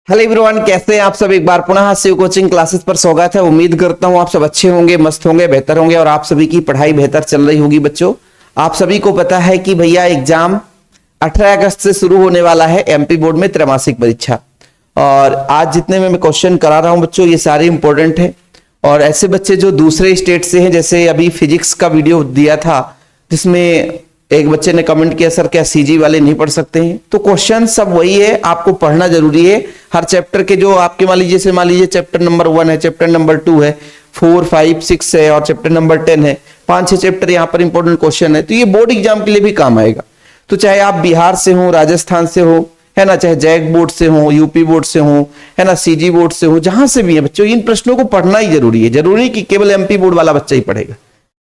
Hello everyone, कैसे हैं आप सब। एक बार पुनः शिव कोचिंग क्लासेस पर स्वागत है। उम्मीद करता हूं आप सब अच्छे होंगे, मस्त होंगे, बेहतर होंगे और आप सभी की पढ़ाई बेहतर चल रही होगी। बच्चों, आप सभी को पता है कि भैया एग्जाम 18 अगस्त से शुरू होने वाला है, एमपी बोर्ड में त्रैमासिक परीक्षा। और आज जितने में मैं क्वेश्चन करा रहा हूं बच्चों, ये सारे इंपॉर्टेंट है। और ऐसे बच्चे जो दूसरे स्टेट से हैं, जैसे अभी फिजिक्स का वीडियो दिया था जिसमें एक बच्चे ने कमेंट किया, सर क्या सीजी वाले नहीं पढ़ सकते हैं। तो क्वेश्चन सब वही है, आपको पढ़ना जरूरी है। हर चैप्टर के जो आपके मान लीजिए चैप्टर नंबर 1 है, चैप्टर नंबर 2 है, 4, 5, 6 है और चैप्टर नंबर 10 है। 5-6 चैप्टर यहाँ पर इंपॉर्टेंट क्वेश्चन है, तो ये बोर्ड एग्जाम के लिए भी काम आएगा। तो चाहे आप बिहार से हो, राजस्थान से हो, है ना, चाहे जैक बोर्ड से हो, यूपी बोर्ड से हो, है ना, सीजी बोर्ड से हो, जहां से भी है बच्चों, इन प्रश्नों को पढ़ना ही जरूरी है। जरूरी कि केवल एमपी बोर्ड वाला बच्चा ही पढ़ेगा,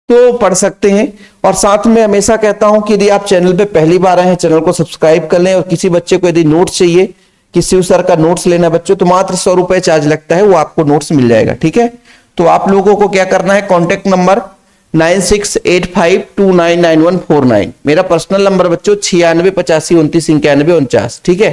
तो पढ़ सकते हैं। और साथ में हमेशा कहता हूं कि यदि आप चैनल पे पहली बार आए हैं, चैनल को सब्सक्राइब कर लें। और किसी बच्चे को यदि नोट्स चाहिए कि शिव सर का नोट्स लेना है बच्चों, तो मात्र 100 रुपए चार्ज लगता है, वो आपको नोट्स मिल जाएगा। ठीक है, तो आप लोगों को क्या करना है, कॉन्टेक्ट नंबर 9685299149 मेरा पर्सनल नंबर बच्चों, 9685299149। ठीक है,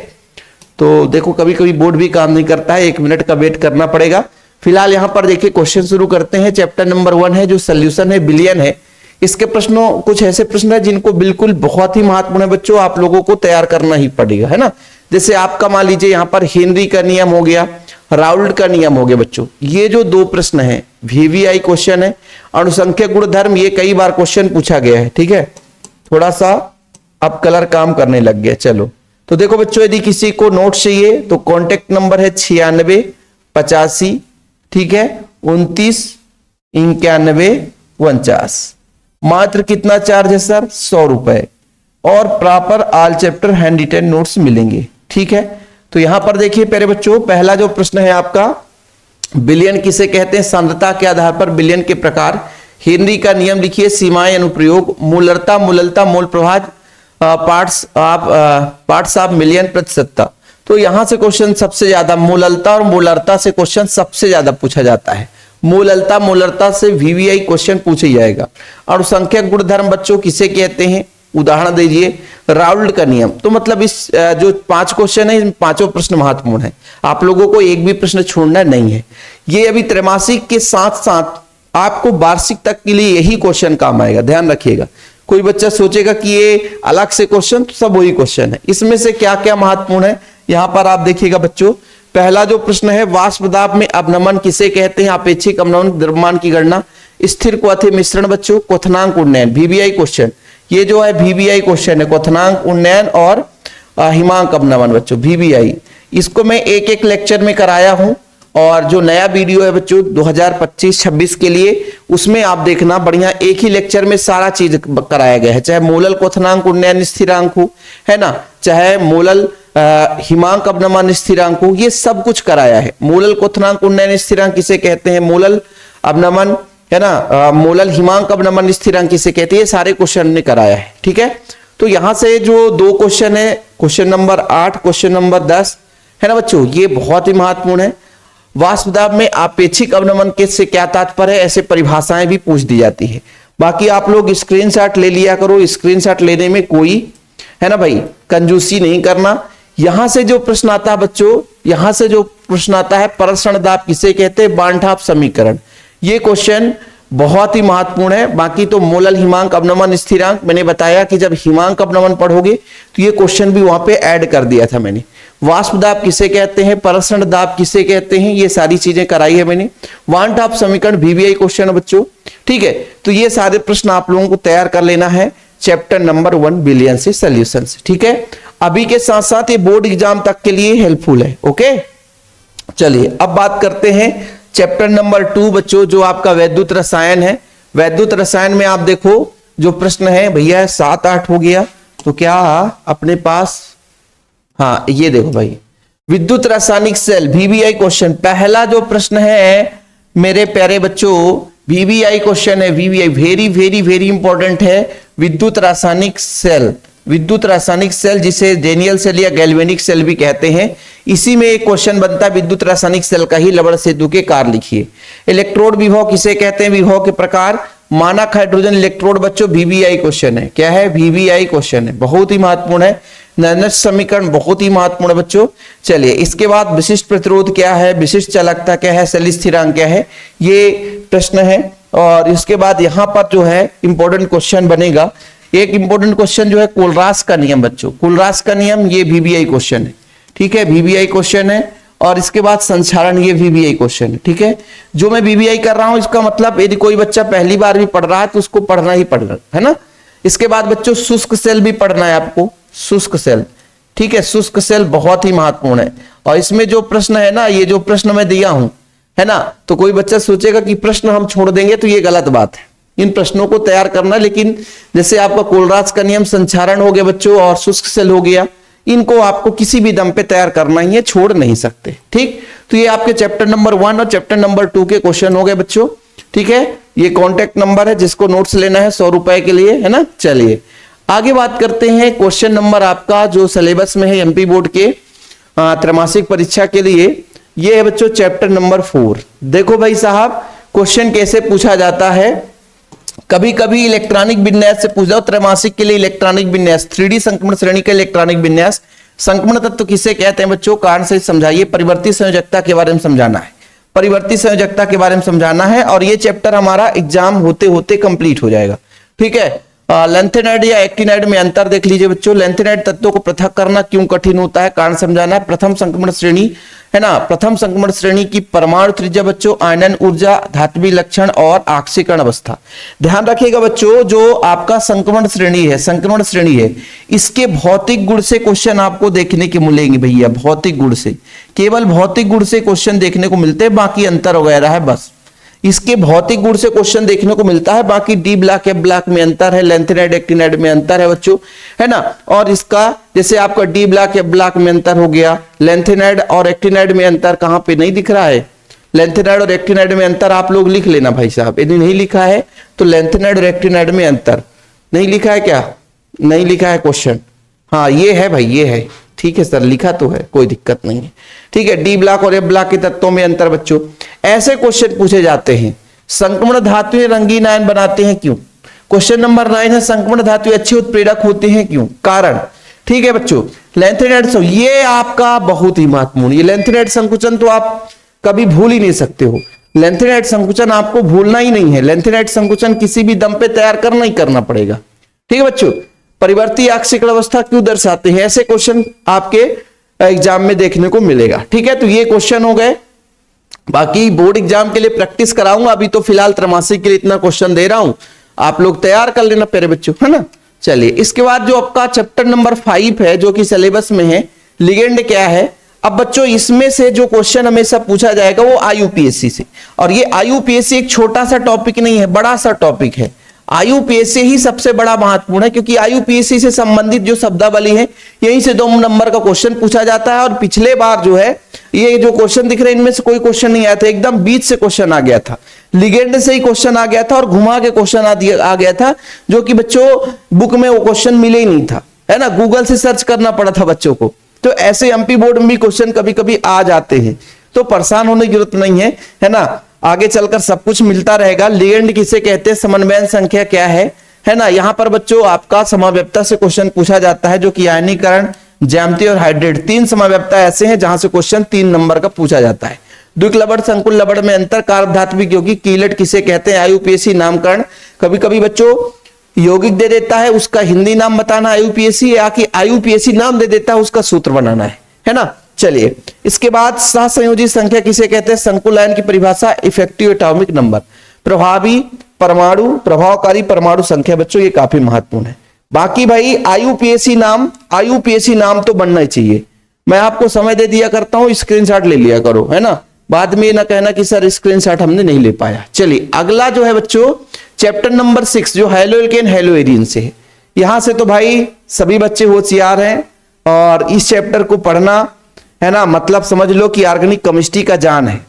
तो देखो कभी कभी बोर्ड भी काम नहीं करता है, 1 मिनट का वेट करना पड़ेगा। फिलहाल यहां पर देखिए क्वेश्चन शुरू करते हैं। चैप्टर नंबर 1 है, जो सोल्यूशन है, बिलियन है। इसके प्रश्नों, कुछ ऐसे प्रश्न है जिनको बिल्कुल बहुत ही महत्वपूर्ण है बच्चों, आप लोगों को तैयार करना ही पड़ेगा, है ना। जैसे आपका मान लीजिए यहां पर हेनरी का नियम हो गया, राउल्ट का नियम हो गया बच्चों। ये जो 2 प्रश्न है, वीवीआई क्वेश्चन है, अणुसंख्यक गुणधर्म, ये कई बार क्वेश्चन पूछा गया है। ठीक है, थोड़ा सा अब कलर काम करने लग गया। चलो, तो देखो बच्चों, यदि किसी को नोट चाहिए तो कॉन्टेक्ट नंबर है 9685, ठीक है, 299149। मात्र कितना चार्ज है सर, 100 रुपए। और proper all chapter hand written notes मिलेंगे। ठीक है, तो यहां पर देखिए प्यारे बच्चों, पहला जो प्रश्न है आपका, बिलियन किसे कहते हैं, सांद्रता के आधार पर बिलियन के प्रकार। हेनरी का नियम लिखिए, सीमाएं, अनुप्रयोग, मूलरता, मूललता, मूल प्रभाव, पार्ट्स ऑफ मिलियन, प्रतिशतता। तो यहां से क्वेश्चन सबसे ज्यादा मूललता और मूलरता से क्वेश्चन सबसे ज्यादा पूछा जाता है। मूलरता से वीवीआई क्वेश्चन पूछा जाएगा। और संख्यक गुणधर्म बच्चों किसे कहते हैं, उदाहरण दीजिए, राउल्ट का नियम। तो मतलब इस जो 5 क्वेश्चन है, इन 5 प्रश्न महत्वपूर्ण है, आप लोगों को एक भी प्रश्न छोड़ना नहीं है। ये अभी त्रैमासिक के साथ साथ आपको वार्षिक तक के लिए यही क्वेश्चन काम आएगा, ध्यान रखिएगा। कोई बच्चा सोचेगा कि ये अलग से क्वेश्चन, तो सब वही क्वेश्चन है। इसमें से क्या क्या महत्वपूर्ण है, यहां पर आप देखिएगा बच्चों। पहला जो प्रश्न है, वाष्प दाब में अवनमन किसे कहते हैं, अपेक्षिक अवनमन द्रव्यमान की गणना। स्थिर क्वथन मिश्रण बच्चों, क्वथनांक उन्नयन, वीवीआई क्वेश्चन। ये जो है वीवीआई क्वेश्चन है, क्वथनांक उन्नयन और हिमांक अवनमन बच्चों, वीवीआई। इसको मैं एक लेक्चर में कराया हूं, और जो नया वीडियो है बच्चों 2025-26 के लिए, उसमें आप देखना बढ़िया, एक ही लेक्चर में सारा चीज कराया गया है। चाहे मूलल क्वथनांक उन्नयन स्थिरांक हो, है ना, चाहे मूलल हिमांक अवनमन स्थिरांक हो, ये सब कुछ कराया है। मूलल क्वथनांक उन्नयन स्थिरांक किसे कहते हैं, मूलल अवनमन, है ना, मूलल हिमांक अवनमन स्थिरांक किसे कहते हैं, ये सारे क्वेश्चन ने कराया है। ठीक है, तो यहां से जो 2 क्वेश्चन है, क्वेश्चन नंबर 8, क्वेश्चन नंबर 10, है ना बच्चों, ये बहुत ही महत्वपूर्ण है। वाष्प दाब में अपेक्षिक अवनमन के से क्या तात्पर्य है, ऐसे परिभाषाएं भी पूछ दी जाती है। बाकी आप लोग स्क्रीनशॉट ले लिया करो, स्क्रीनशॉट लेने में कोई, है ना भाई, कंजूसी नहीं करना। यहां से जो प्रश्न आता है बच्चों, यहां से जो प्रश्न आता है, परसरण दाब किसे कहते हैं, बांठाप समीकरण। ये क्वेश्चन बहुत ही महत्वपूर्ण है। बाकी तो मूलल हिमांक अवनमन स्थिरांक, मैंने बताया कि जब हिमांक अवनमन पढ़ोगे तो ये क्वेश्चन भी वहां पे ऐड कर दिया था मैंने। वाष्प दाब किसे कहते हैं, परसरण दाब किसे कहते हैं, ये सारी चीजें कराई है मैंने। बांठाप समीकरण वीवीआई क्वेश्चन है बच्चों। ठीक है, तो ये सारे प्रश्न आप लोगों को तैयार कर लेना है चैप्टर नंबर 1 बिलियन से, सोल्यूशन से। ठीक है, अभी के साथ साथ ये बोर्ड एग्जाम तक के लिए हेल्पफुल है। ओके, चलिए अब बात करते हैं चैप्टर नंबर 2 बच्चों, जो आपका वैद्युत रसायन है। वैद्युत रसायन में आप देखो जो प्रश्न है भैया 7-8 हो गया, तो क्या अपने पास, हाँ ये देखो भाई, विद्युत रासायनिक सेल वीवीआई क्वेश्चन। पहला जो प्रश्न है मेरे प्यारे बच्चों, वीवीआई क्वेश्चन है, VVI very very very important है। विद्युत रासायनिक सेल, विद्युत रासायनिक सेल जिसे डेनियल सेल या गैल्वेनिक सेल भी कहते हैं, इसी में एक क्वेश्चन बनता है विद्युत रासायनिक सेल का ही। लवण सेतु के कार्य लिखिए। इलेक्ट्रोड विभव किसे कहते हैं, विभव के प्रकार। मानक हाइड्रोजन इलेक्ट्रोड बच्चों वीवीआई क्वेश्चन है, क्या है, वीवीआई क्वेश्चन है, बहुत ही महत्वपूर्ण है। नैनस्ट समीकरण बहुत ही महत्वपूर्ण है बच्चों। चलिए इसके बाद विशिष्ट प्रतिरोध क्या है, विशिष्ट चालकता क्या है, शैली स्थिरांक क्या है, ये प्रश्न है। और इसके बाद यहाँ पर जो है इंपॉर्टेंट क्वेश्चन बनेगा, एक इंपॉर्टेंट क्वेश्चन जो है कोलरास का नियम बच्चों, कोलरास का नियम, ये वीबीआई क्वेश्चन है, ठीक है, वीबीआई क्वेश्चन है। और इसके बाद संचारण, ये वीबीआई क्वेश्चन है, ठीक है। जो मैं वीबीआई कर रहा हूं इसका मतलब यदि कोई बच्चा पहली बार भी पढ़ रहा है तो उसको पढ़ना ही पढ़ना है ना। इसके बाद बच्चों शुष्क सेल भी पढ़ना है आपको, शुष्क सेल, ठीक है, शुष्क सेल बहुत ही महत्वपूर्ण है। और इसमें जो प्रश्न है ना, ये जो प्रश्न मैं दिया हूं है ना, तो कोई बच्चा सोचेगा कि प्रश्न हम छोड़ देंगे, तो ये गलत बात है, इन प्रश्नों को तैयार करना। लेकिन जैसे आपका कोलरास का नियम, संचारण हो गया बच्चों, और शुष्क सेल हो गया, इनको आपको किसी भी दम पे तैयार करना ही है, छोड़ नहीं सकते, ठीक। तो ये आपके चैप्टर नंबर 1 और चैप्टर नंबर 2 के क्वेश्चन हो गए बच्चों, ठीक है। ये कॉन्टेक्ट नंबर है, जिसको नोट्स लेना है 100 रुपए के लिए, है ना। चलिए आगे बात करते हैं, क्वेश्चन नंबर आपका जो सिलेबस में है एमपी बोर्ड के त्रैमासिक परीक्षा के लिए, ये है बच्चों चैप्टर नंबर 4। देखो भाई साहब, क्वेश्चन कैसे पूछा जाता है, कभी कभी इलेक्ट्रॉनिक विन्यास से पूछ जाओ, त्रैमासिक के लिए इलेक्ट्रॉनिक विन्यास, 3D संक्रमण श्रेणी का इलेक्ट्रॉनिक विन्यास, संक्रमण तत्व किसे कहते हैं बच्चों, कारण से समझाइए, परिवर्ती संयोजकता के बारे में समझाना है, परिवर्ती संयोजकता के बारे में समझाना है। और ये चैप्टर हमारा एग्जाम होते होते कंप्लीट हो जाएगा, ठीक है। लेंथेनाइड या एक्टिनाइड में अंतर देख लीजिए बच्चों, लेंथेनाइड तत्वों को पृथक करना क्यों कठिन होता है, कारण समझाना है। प्रथम संक्रमण श्रेणी है ना, प्रथम संक्रमण श्रेणी की परमाणु त्रिज्या बच्चों, आयनन ऊर्जा, धात्विक लक्षण और आक्सीकरण अवस्था। ध्यान रखिएगा बच्चों, जो आपका संक्रमण श्रेणी है, संक्रमण श्रेणी है, इसके भौतिक गुण से क्वेश्चन आपको देखने के मिलेंगे भैया, भौतिक गुण से, केवल भौतिक गुण से क्वेश्चन देखने को मिलते हैं, बाकी अंतर वगैरह है बस, इसके भौतिक गुण से क्वेश्चन देखने को मिलता है, बाकी डी ब्लॉक एफ ब्लॉक में अंतर है, लेंथेनाइड एक्टिनाइड में अंतर है बच्चों, है ना। और इसका जैसे आपका डी ब्लॉक एफ ब्लॉक में अंतर हो गया, लेंथेनाइड और एक्टिनाइड में अंतर कहां पे नहीं दिख रहा है, लेंथेनाइड और एक्टिनाइड में अंतर आप लोग लिख लेना भाई साहब, यदि नहीं लिखा है तो लेंथेनाइड और एक्टिनाइड में अंतर नहीं लिखा है, क्या नहीं लिखा है क्वेश्चन, हाँ ये है भाई, ये है, ठीक है सर, लिखा तो है, कोई दिक्कत नहीं है, ठीक है। डी ब्लॉक और एफ ब्लॉक के तत्वों में अंतर बच्चों, ऐसे क्वेश्चन पूछे जाते हैं। संक्रमण धातुएं रंगीन आयन बनाते हैं क्यों, क्वेश्चन नंबर 9 है, संक्रमण धातुएं अच्छे उत्प्रेरक होते हैं क्यों, कारण, ठीक है बच्चों। लेंथेनाइड, ये आपका बहुत ही महत्वपूर्ण, ये लेंथेनाइड संकुचन तो आप कभी भूल ही नहीं सकते हो, लेंथेनाइड संकुचन आपको भूलना ही नहीं है, लेंथेनाइड संकुचन किसी भी दम पे तैयार करना ही करना पड़ेगा, ठीक है बच्चों। परिवर्ती आक्सीकरण अवस्था क्यों दर्शाते हैं, ऐसे क्वेश्चन आपके एग्जाम में देखने को मिलेगा, ठीक है। तो ये क्वेश्चन हो गए, बाकी बोर्ड एग्जाम के लिए प्रैक्टिस कराऊंगा, अभी तो फिलहाल त्रैमासिक के लिए इतना क्वेश्चन दे रहा हूं, आप लोग तैयार कर लेना प्यारे बच्चों, है ना। चलिए इसके बाद जो आपका चैप्टर नंबर 5 है, जो कि सिलेबस में है, लिगेंड क्या है। अब बच्चों इसमें से जो क्वेश्चन हमेशा पूछा जाएगा वो आईयूपीएससी से, और ये आईयूपीएससी एक छोटा सा टॉपिक नहीं है, बड़ा सा टॉपिक है। आईयूपीएससी ही सबसे बड़ा महत्वपूर्ण है, क्योंकि आईयूपीएससी से संबंधित जो शब्दावली है, यहीं से 2 नंबर का क्वेश्चन पूछा जाता है। और पिछले बार जो है, ये जो क्वेश्चन दिख रहे हैं, इनमें से कोई क्वेश्चन नहीं आया था, एकदम बीच से क्वेश्चन आ गया था, लिगेंड से ही क्वेश्चन आ गया था, और घुमा के क्वेश्चन आ गया था, जो कि बच्चों बुक में वो क्वेश्चन मिले ही नहीं था, है ना, गूगल से सर्च करना पड़ा था बच्चों को। तो ऐसे एमपी बोर्ड में भी क्वेश्चन कभी कभी आ जाते हैं, तो परेशान होने की जरूरत नहीं है ना, आगे चलकर सब कुछ मिलता रहेगा। लिगेंड किसे कहते हैं, समन्वयन संख्या क्या है ना। यहाँ पर बच्चों आपका समव्यवता से क्वेश्चन पूछा जाता है, जो कि आयनीकरण, ज्यामिति और हाइड्रेट, 3 समव्यवता ऐसे हैं जहां से क्वेश्चन 3 नंबर का पूछा जाता है। द्विक लवण संकुल लवण में अंतर, कारक धात्विक यौगिक, कीलट किसे कहते हैं, आईयूपीएससी नामकरण, कभी कभी बच्चों यौगिक दे देता है, उसका हिंदी नाम बताना आईयूपीएससी, या कि आईयूपीएससी नाम दे देता है, उसका सूत्र बनाना है ना। चलिए इसके बाद सहसंयोजी संख्या किसे कहते हैं, संकुल आयन की परिभाषा, इफेक्टिव एटॉमिक नंबर, प्रभावी परमाणु, प्रभावकारी परमाणु संख्या बच्चों, ये काफी महत्वपूर्ण है। बाकी भाई आईयूपीएससी नाम तो बनना ही चाहिए, मैं आपको समय दे दिया करता हूं, स्क्रीनशॉट ले लिया करो, है ना, बाद में ना कहना कि सर स्क्रीनशॉट हमने नहीं ले पाया। चलिए अगला जो है बच्चों चैप्टर नंबर 6, जो हैलोएल्केन हैलोएरिन से है। यहां से तो भाई सभी बच्चे होशियार हैं, और इस चैप्टर को पढ़ना, है ना, मतलब समझ लो कि ऑर्गेनिक केमिस्ट्री का जान है।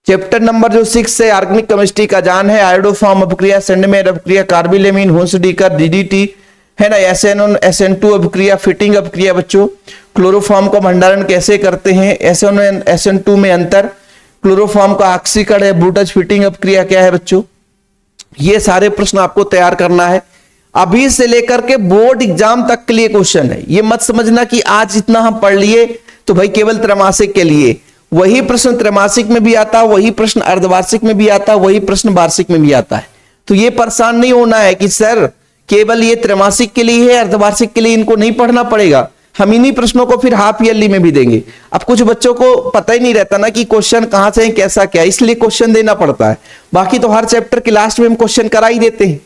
चैप्टर नंबर जो 6 है ऑर्गेनिक केमिस्ट्री का जान है, आयोडोफॉर्म अपक्रिया, सेंडमेयर अपक्रिया, कार्बिलेमीन, हुंसडीकर, डीडीटी, है ना, SN1 SN2 अपक्रिया, फिटिंग अपक्रिया बच्चों, क्लोरोफॉर्म का भंडारण कैसे करते हैं, SN1 SN2 में अंतर, क्लोरोफॉर्म का ऑक्सीकरण है, ब्रूटज फिटिंग अपक्रिया क्या है बच्चों, ये सारे प्रश्न आपको तैयार करना है। अभी से लेकर के बोर्ड एग्जाम तक के लिए क्वेश्चन है। ये मत समझना कि आज इतना हम पढ़ लिए तो भाई केवल त्रैमासिक के लिए, वही प्रश्न त्रैमासिक में भी आता है, वही प्रश्न अर्धवार्षिक में भी आता है, वही प्रश्न वार्षिक में भी आता है। तो ये परेशान नहीं होना है कि सर केवल ये त्रैमासिक के लिए है, अर्धवार्षिक के लिए इनको नहीं पढ़ना पड़ेगा। हम इन्हीं प्रश्नों को फिर हाफ ईयरली में भी देंगे। अब कुछ बच्चों को पता ही नहीं रहता ना कि क्वेश्चन कहां से है, कैसा क्या, इसलिए क्वेश्चन देना पड़ता है। बाकी तो हर चैप्टर के लास्ट में हम क्वेश्चन करा ही देते हैं,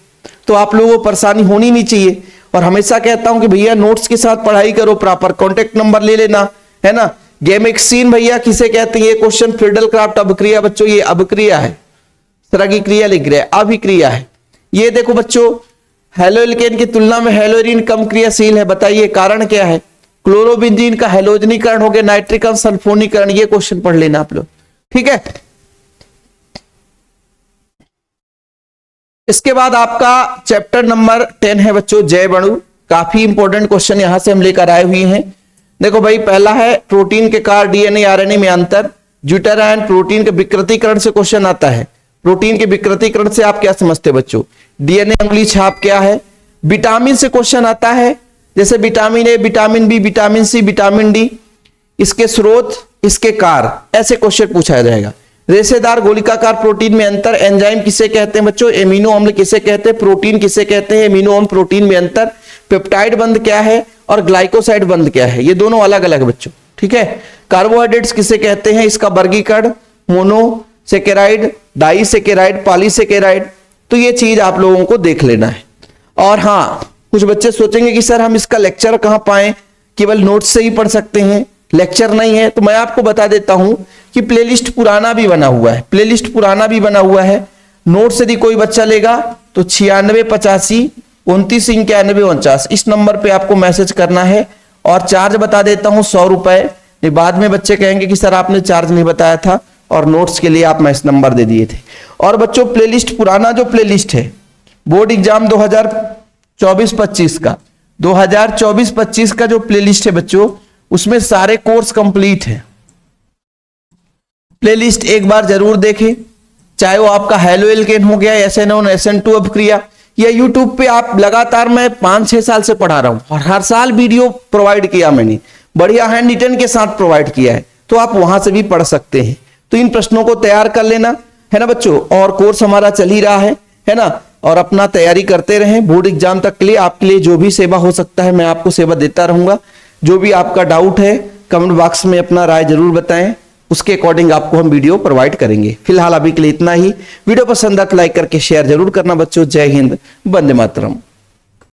तो आप लोगों को परेशानी होनी नहीं चाहिए। और हमेशा कहता हूं कि भैया नोट्स के साथ पढ़ाई करो, प्रॉपर कॉन्टेक्ट नंबर ले लेना, है ना। गेमेक्सिन भैया किसे कहते हैं, ये क्वेश्चन फ्रीडल क्राफ्ट अभिक्रिया बच्चों, ये अभिक्रिया है, तरह क्रिया लिख रहे हैं, अभिक्रिया है। ये देखो बच्चों, हेलोएल्केन की तुलना में हेलोरीन कम क्रियाशील है, बताइए कारण क्या है। क्लोरोबेंजीन का हेलोजनीकरण हो गया, नाइट्रिक अम्ल सल्फोनीकरण, ये क्वेश्चन पढ़ लेना आप लोग, ठीक है। इसके बाद आपका चैप्टर नंबर 10 है बच्चों, जैव अणु। काफी इंपॉर्टेंट क्वेश्चन यहां से हम लेकर आए हुए हैं। देखो भाई, पहला है प्रोटीन के कार्य डीएनए आरएनए में अंतर। ज्यूटेरायन प्रोटीन के विकृतीकरण से क्वेश्चन आता है। प्रोटीन के विकृतीकरण से आप क्या समझते बच्चों, डीएनए अंगुली छाप क्या है। विटामिन से क्वेश्चन आता है, जैसे vitamin A, vitamin B, vitamin C, vitamin D, इसके स्रोत, इसके कार्य, ऐसे क्वेश्चन पूछा जाएगा। रेशेदार गोलिकाकार प्रोटीन में अंतर। एंजाइम किसे कहते हैं बच्चों, एमिनो अम्ल किसे कहते हैं, प्रोटीन किसे कहते हैं, एमिनो अम्ल प्रोटीन में अंतर। पेप्टाइड बंध क्या है और ग्लाइकोसाइड बंध क्या है, ये दोनों अलग अलग बच्चों, ठीक है। कार्बोहाइड्रेट्स किसे कहते हैं, इसका वर्गीकरण, मोनोसेकेराइड, डाइसेकेराइड, पॉलीसेकेराइड, तो ये चीज आप लोगों को देख लेना है। और हाँ, कुछ बच्चे सोचेंगे कि सर हम इसका लेक्चर कहां पाएं, केवल नोट्स से ही पढ़ सकते हैं, लेक्चर नहीं है। तो मैं आपको बता देता हूं कि प्लेलिस्ट पुराना भी बना हुआ है, प्लेलिस्ट पुराना भी बना हुआ है। नोट्स यदि कोई बच्चा लेगा तो 9685 29 91 49 इस नंबर पे आपको मैसेज करना है। और चार्ज बता देता हूं 100 रुपए। बाद में बच्चे कहेंगे कि सर आपने चार्ज नहीं बताया था और नोट्स के लिए आप मैसेज नंबर दे दिए थे। और बच्चों प्लेलिस्ट पुराना जो प्लेलिस्ट है बोर्ड एग्जाम 2024-25 का, 2024-25 का जो प्लेलिस्ट है बच्चों, उसमें सारे कोर्स कंप्लीट है। प्लेलिस्ट एक बार जरूर देखें, चाहे वो आपका हेलोएल्केन हो गया, SN1 SN2 अभिक्रिया, या यूट्यूब पे आप लगातार, मैं 5-6 साल से पढ़ा रहा हूं और हर साल वीडियो प्रोवाइड किया मैंने, बढ़िया हैंड रिटन के साथ प्रोवाइड किया है, तो आप वहां से भी पढ़ सकते हैं। तो इन प्रश्नों को तैयार कर लेना है ना बच्चों। और कोर्स हमारा चल ही रहा है ना, और अपना तैयारी करते रहें बोर्ड एग्जाम तक के लिए। आपके लिए जो भी सेवा हो सकता है मैं आपको सेवा देता रहूंगा। जो भी आपका डाउट है कमेंट बॉक्स में अपना राय जरूर बताएं, उसके अकॉर्डिंग आपको हम वीडियो प्रोवाइड करेंगे। फिलहाल अभी के लिए इतना ही। वीडियो पसंद आए तो लाइक करके शेयर जरूर करना बच्चों। जय हिंद, वंदे मातरम।